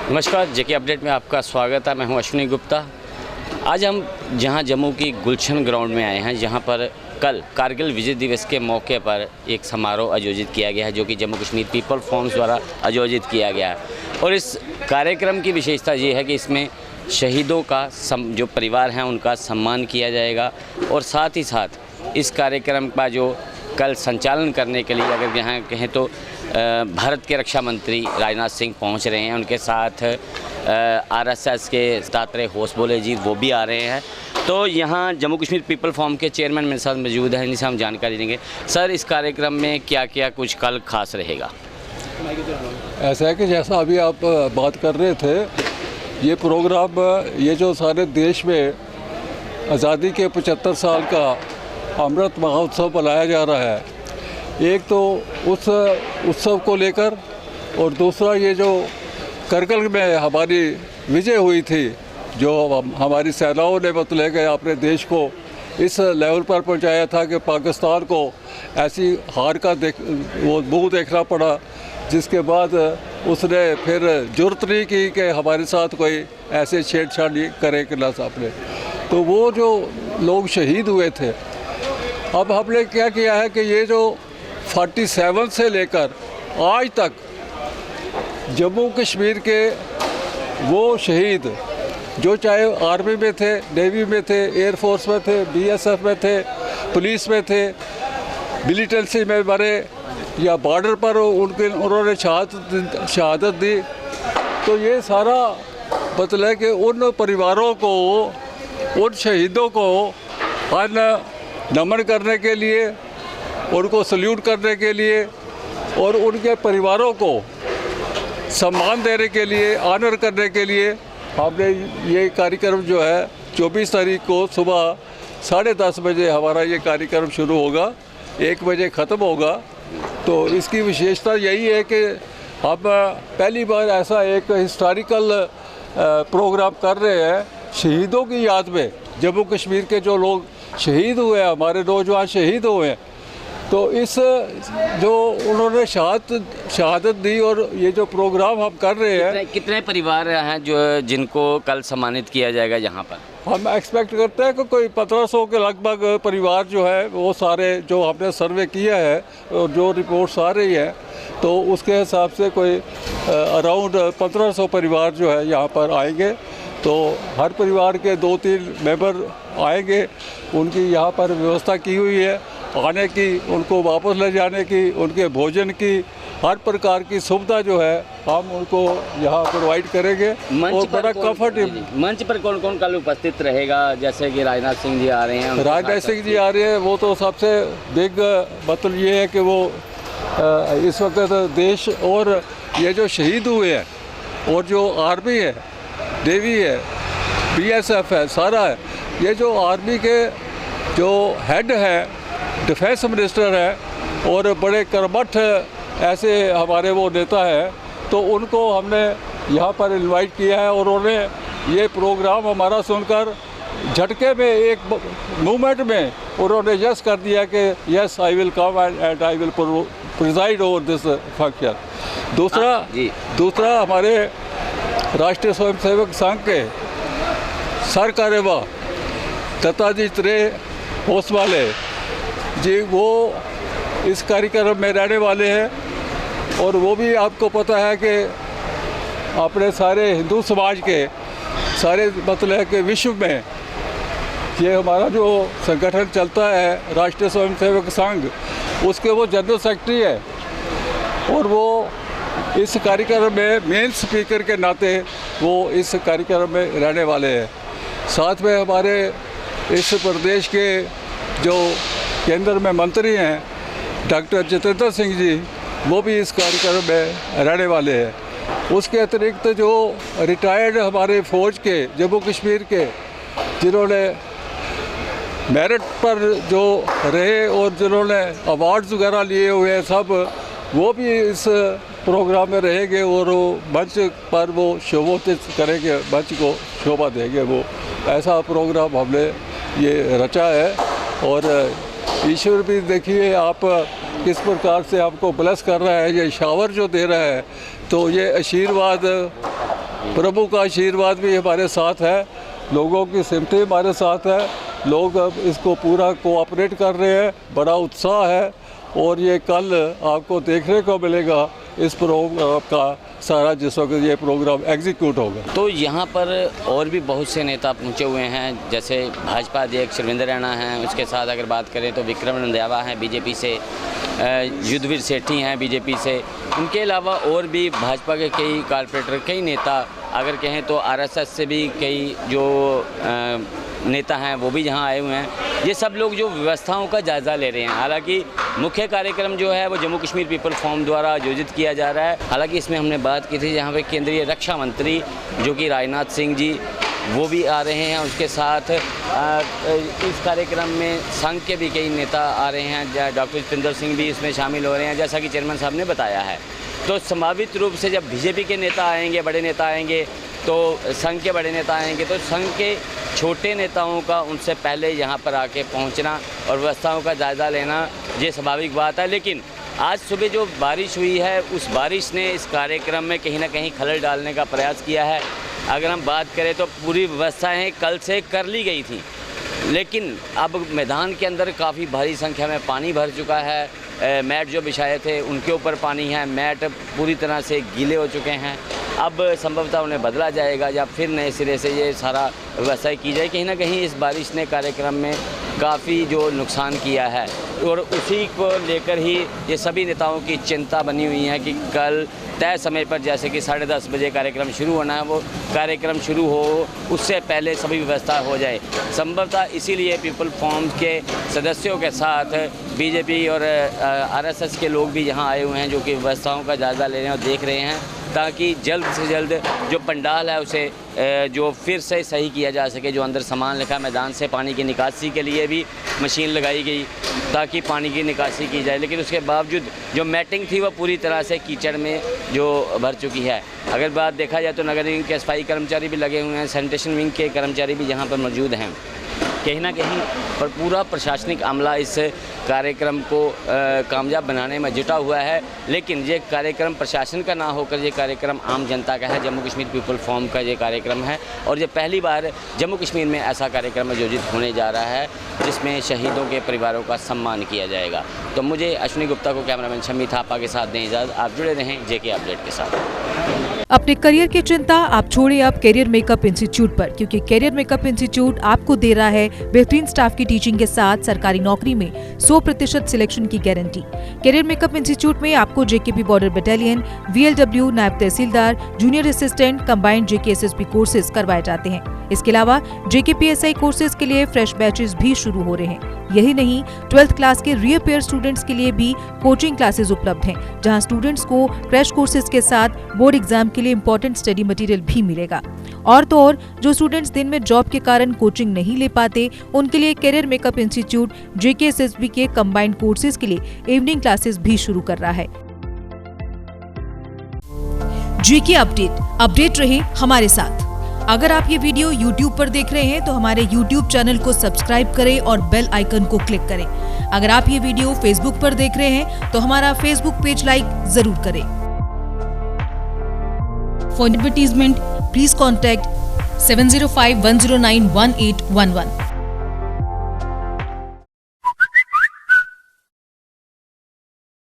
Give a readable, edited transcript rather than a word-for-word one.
नमस्कार, जेके अपडेट में आपका स्वागत है। मैं हूं अश्विनी गुप्ता। आज हम जहां जम्मू की गुलशन ग्राउंड में आए हैं, जहां पर कल कारगिल विजय दिवस के मौके पर एक समारोह आयोजित किया गया है, जो कि जम्मू कश्मीर पीपल फोरम द्वारा आयोजित किया गया है। और इस कार्यक्रम की विशेषता ये है कि इसमें शहीदों का जो परिवार हैं उनका सम्मान किया जाएगा। और साथ ही साथ इस कार्यक्रम का जो कल संचालन करने के लिए अगर यहाँ कहें तो भारत के रक्षा मंत्री राजनाथ सिंह पहुँच रहे हैं। उनके साथ आरएसएस के तात्रे होसबोले जी वो भी आ रहे हैं। तो यहाँ जम्मू कश्मीर पीपल फोरम के चेयरमैन मेरे साथ मौजूद हैं, इनसे हम जानकारी देंगे। सर, इस कार्यक्रम में क्या क्या कुछ कल खास रहेगा? ऐसा है कि जैसा अभी आप बात कर रहे थे, ये प्रोग्राम ये जो सारे देश में आज़ादी के 75 साल का अमृत महोत्सव मनाया जा रहा है, एक तो उस उत्सव को लेकर, और दूसरा ये जो करगिल में हमारी विजय हुई थी, जो हमारी सेनाओं ने मतलब कि अपने देश को इस लेवल पर पहुंचाया था कि पाकिस्तान को ऐसी हार का वो मुँह देखना पड़ा, जिसके बाद उसने फिर जुर्त नहीं की कि हमारे साथ कोई ऐसे छेड़छाड़ करे कि ना सामने। तो वो जो लोग शहीद हुए थे, अब हमने क्या किया है कि ये जो 47 से लेकर आज तक जम्मू कश्मीर के वो शहीद जो चाहे आर्मी में थे, नेवी में थे, एयरफोर्स में थे, बीएसएफ में थे, पुलिस में थे, मिलिटेंसी में मरे या बॉर्डर पर उन्होंने शहादत दी, तो ये सारा मतलब कि उन परिवारों को, उन शहीदों को नमन करने के लिए, उनको सल्यूट करने के लिए और उनके परिवारों को सम्मान देने के लिए, ऑनर करने के लिए हमने ये कार्यक्रम जो है 24 तारीख को सुबह 10:30 बजे हमारा ये कार्यक्रम शुरू होगा, 1 बजे ख़त्म होगा। तो इसकी विशेषता यही है कि हम पहली बार ऐसा एक हिस्टोरिकल प्रोग्राम कर रहे हैं शहीदों की याद में। जम्मू कश्मीर के जो लोग शहीद हुए हैं, हमारे नौजवान शहीद हुए हैं, तो इस जो उन्होंने शहादत दी, और ये जो प्रोग्राम हम कर रहे हैं, कितने परिवार हैं जो जिनको कल सम्मानित किया जाएगा यहाँ पर? हम एक्सपेक्ट करते हैं कि कोई 1500 के लगभग परिवार जो है, वो सारे जो हमने सर्वे किया है और जो रिपोर्ट्स आ रही है, तो उसके हिसाब से कोई अराउंड 1500 परिवार जो है यहाँ पर आएंगे। तो हर परिवार के 2-3 मेंबर आएंगे, उनकी यहाँ पर व्यवस्था की हुई है आने की, उनको वापस ले जाने की, उनके भोजन की, हर प्रकार की सुविधा जो है हम उनको यहाँ प्रोवाइड करेंगे। और बड़ा कंफर्टेबल। मंच पर कौन कौन कल उपस्थित रहेगा? जैसे कि राजनाथ सिंह जी आ रहे हैं। राजनाथ सिंह जी आ रहे हैं, वो तो सबसे बिग मतलब ये है कि वो इस वक्त देश और ये जो शहीद हुए हैं और जो आर्मी है, नेवी है, बीएसएफ है, सारा है, ये जो आर्मी के जो हेड है, डिफेंस मिनिस्टर है और बड़े कर्मठ ऐसे हमारे वो नेता है, तो उनको हमने यहाँ पर इनवाइट किया है। और उन्होंने ये प्रोग्राम हमारा सुनकर झटके में, एक मूवमेंट में उन्होंने यस कर दिया कि yes I will come and I will preside over this function. दूसरा हमारे राष्ट्रीय स्वयंसेवक संघ के सर कार्यवाह दत्ताजी त्रे होसवाले जी, वो इस कार्यक्रम में रहने वाले हैं। और वो भी आपको पता है कि अपने सारे हिंदू समाज के सारे मतलब कि विश्व में ये हमारा जो संगठन चलता है राष्ट्रीय स्वयंसेवक संघ, उसके वो जनरल सेक्रेटरी है, और वो इस कार्यक्रम में मेन स्पीकर के नाते वो इस कार्यक्रम में रहने वाले हैं। साथ में हमारे इस प्रदेश के जो केंद्र में मंत्री हैं डॉक्टर जितेंद्र सिंह जी, वो भी इस कार्यक्रम में रहने वाले हैं। उसके अतिरिक्त जो रिटायर्ड हमारे फ़ौज के जम्मू कश्मीर के जिन्होंने मेरिट पर जो रहे और जिन्होंने अवार्ड्स वगैरह लिए हुए हैं, सब वो भी इस प्रोग्राम में रहेंगे और वो मंच पर वो शोभित करेंगे, मंच को शोभा देंगे। वो ऐसा प्रोग्राम हमने ये रचा है। और ईश्वर भी देखिए आप किस प्रकार से आपको ब्लेस कर रहा है, ये शावर जो दे रहा है, तो ये आशीर्वाद प्रभु का आशीर्वाद भी हमारे साथ है, लोगों की सिमटी हमारे साथ है, लोग अब इसको पूरा कोऑपरेट कर रहे हैं, बड़ा उत्साह है और ये कल आपको देखने को मिलेगा इस प्रोग्राम का सारा जिस वक्त ये प्रोग्राम एग्जीक्यूट होगा। तो यहाँ पर और भी बहुत से नेता पहुँचे हुए हैं, जैसे भाजपा अध्यक्ष शिवेंद्र रैना हैं, उसके साथ अगर बात करें तो विक्रम रंधावा हैं बीजेपी से, युद्धवीर सेठी हैं बीजेपी से, उनके अलावा और भी भाजपा के कई कॉर्पोरेटर, कई नेता, अगर कहें तो आरएसएस से भी कई जो नेता हैं वो भी यहाँ आए हुए हैं। ये सब लोग जो व्यवस्थाओं का जायज़ा ले रहे हैं। हालांकि मुख्य कार्यक्रम जो है वो जम्मू कश्मीर पीपल फोरम द्वारा आयोजित किया जा रहा है। हालांकि इसमें हमने बात की थी जहाँ पे केंद्रीय रक्षा मंत्री जो कि राजनाथ सिंह जी वो भी आ रहे हैं, उसके साथ इस कार्यक्रम में संघ के भी कई नेता आ रहे हैं, डॉक्टर जितेंद्र सिंह भी इसमें शामिल हो रहे हैं, जैसा कि चेयरमैन साहब ने बताया है। तो संभावित रूप से जब बीजेपी के नेता आएंगे, बड़े नेता आएंगे, तो संघ के बड़े नेता आएंगे, तो संघ के छोटे नेताओं का उनसे पहले यहाँ पर आके पहुँचना और व्यवस्थाओं का जायज़ा लेना ये स्वाभाविक बात है। लेकिन आज सुबह जो बारिश हुई है, उस बारिश ने इस कार्यक्रम में कहीं ना कहीं खलल डालने का प्रयास किया है। अगर हम बात करें तो पूरी व्यवस्थाएं कल से कर ली गई थी, लेकिन अब मैदान के अंदर काफ़ी भारी संख्या में पानी भर चुका है। मैट जो बिछाए थे उनके ऊपर पानी है, मैट पूरी तरह से गीले हो चुके हैं। अब संभवतः उन्हें बदला जाएगा या फिर नए सिरे से ये सारा व्यवस्था की जाए। कहीं ना कहीं इस बारिश ने कार्यक्रम में काफ़ी जो नुकसान किया है और उसी को लेकर ही ये सभी नेताओं की चिंता बनी हुई है कि कल तय समय पर जैसे कि 10:30 बजे कार्यक्रम शुरू होना है, वो कार्यक्रम शुरू हो उससे पहले सभी व्यवस्था हो जाए। संभवतः इसीलिए पीपल फोरम के सदस्यों के साथ बीजेपी और आरएसएस के लोग भी यहाँ आए हुए हैं, जो कि व्यवस्थाओं का जायज़ा ले रहे हैं और देख रहे हैं, ताकि जल्द से जल्द जो पंडाल है उसे जो फिर से सही किया जा सके। जो अंदर सामान रखा, मैदान से पानी की निकासी के लिए भी मशीन लगाई गई ताकि पानी की निकासी की जाए, लेकिन उसके बावजूद जो मैटिंग थी वह पूरी तरह से कीचड़ में जो भर चुकी है। अगर बात देखा जाए तो नगर निगम के सफाई कर्मचारी भी लगे हुए हैं, सैनिटेशन विंग के कर्मचारी भी यहाँ पर मौजूद हैं। कहीं ना कहीं पर पूरा प्रशासनिक अमला इस कार्यक्रम को कामयाब बनाने में जुटा हुआ है, लेकिन ये कार्यक्रम प्रशासन का ना होकर ये कार्यक्रम आम जनता का है। जम्मू कश्मीर पीपल फोरम का ये कार्यक्रम है और ये पहली बार जम्मू कश्मीर में ऐसा कार्यक्रम आयोजित होने जा रहा है जिसमें शहीदों के परिवारों का सम्मान किया जाएगा। तो मुझे अश्विनी गुप्ता को कैमरामैन शमी थापा के साथ दें इजाज़त। आप जुड़े रहें जेके अपडेट के साथ। अपने करियर की चिंता आप छोड़िए अब करियर मेकअप इंस्टीट्यूट पर, क्योंकि करियर मेकअप इंस्टीट्यूट आपको दे रहा है बेहतरीन स्टाफ की टीचिंग के साथ सरकारी नौकरी में 100% सिलेक्शन की गारंटी। करियर मेकअप इंस्टीट्यूट में आपको जेकेपी बॉर्डर बटालियन, VLW, नायब तहसीलदार, junior assistant, combined JK SSB courses करवाए जाते हैं। इसके अलावा JKPSI कोर्सेज के लिए फ्रेश बैचेस भी शुरू हो रहे हैं। यही नहीं, 12th क्लास के रीअपेयर स्टूडेंट्स के लिए भी कोचिंग क्लासेस उपलब्ध हैं, जहां स्टूडेंट्स को क्रैश कोर्सेज के साथ बोर्ड एग्जाम के लिए इंपॉर्टेंट स्टडी मटेरियल भी मिलेगा। और तो और जो स्टूडेंट्स दिन में जॉब के कारण कोचिंग नहीं ले पाते, उनके लिए career makeup institute JK SSB के कंबाइंड कोर्सेज के लिए इवनिंग क्लासेस भी शुरू कर रहा है। JK अपडेट रहे हमारे साथ। अगर आप ये वीडियो YouTube पर देख रहे हैं तो हमारे YouTube चैनल को सब्सक्राइब करें और बेल आइकन को क्लिक करें। अगर आप ये वीडियो Facebook पर देख रहे हैं तो हमारा Facebook पेज लाइक जरूर करें। For advertisement please contact 7051091811।